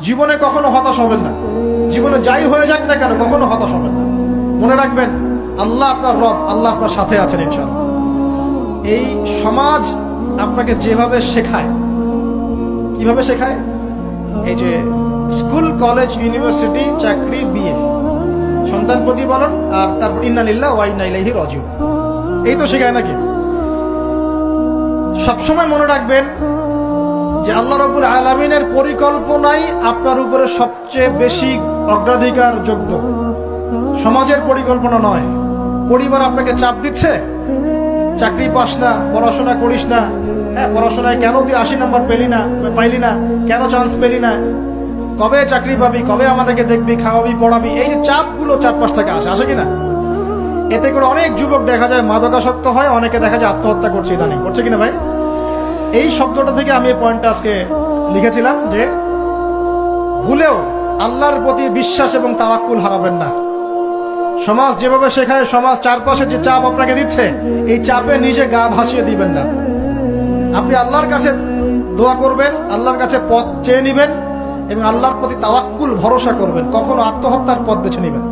জীবনে কখনো হতাশ হবেন না। জীবনে যাই হয়ে যাক না কেন কখনো হতাশ হবেন না। মনে রাখবেন আল্লাহ আপনার রব, আল্লাহ আপনার সাথে আছেন ইনশাআল্লাহ। এই সমাজ আপনাকে যেভাবে শেখায়, কিভাবে শেখায়, এই যে স্কুল, কলেজ, ইউনিভার্সিটি, চাকরি, বিয়ে, সন্তান প্রতিপালন, আর তারপর ইন্না লিল্লাহি ওয়া ইন্না ইলাইহি রাজিউন, এই তো শেখায় নাকি? সবসময় মনে রাখবেন যে আল্লাহ রাব্বুল আলামিনের পরিকল্পনাই আপনার উপরে সবচেয়ে বেশি অগ্রাধিকার যোগ্য, সমাজের পরিকল্পনা নয়। পরিবার আপনাকে চাপ দিচ্ছে, চাকরি পাস না, পড়াশোনা করিস না, পড়াশোনায় কেন তুই 80 নাম্বার পাইলি না, কেন চান্স পেলি না, কবে চাকরি পাবি, কবে আমাদেরকে দেখবি, খাওয়াবি, পড়াবি, এই যে চাপগুলো চারপাশ থেকে আসে কিনা? এতে করে অনেক যুবক দেখা যায় মাদকাসক্ত হয়, অনেকে দেখা যায় আত্মহত্যা করছে, ইদানিং করছে কিনা ভাই? এই শব্দটা থেকে আমি এই পয়েন্টটা আজকে লিখেছিলাম যে ভুলেও আল্লাহর প্রতি বিশ্বাস এবং তাওয়াক্কুল হারাবেন না। সমাজ যেভাবে শেখায়, সমাজ চারপাশে যে চাপ আপনাকে দিচ্ছে, এই চাপে নিজে গা ভাসিয়ে দিবেন না। আপনি আল্লাহর কাছে দোয়া করবেন, আল্লাহর কাছে পথ চেয়ে নিবেন এবং আল্লাহর প্রতি তাওয়াক্কুল, ভরসা করবেন। কখনো আত্মহত্যার পথ বেছে নিবেন।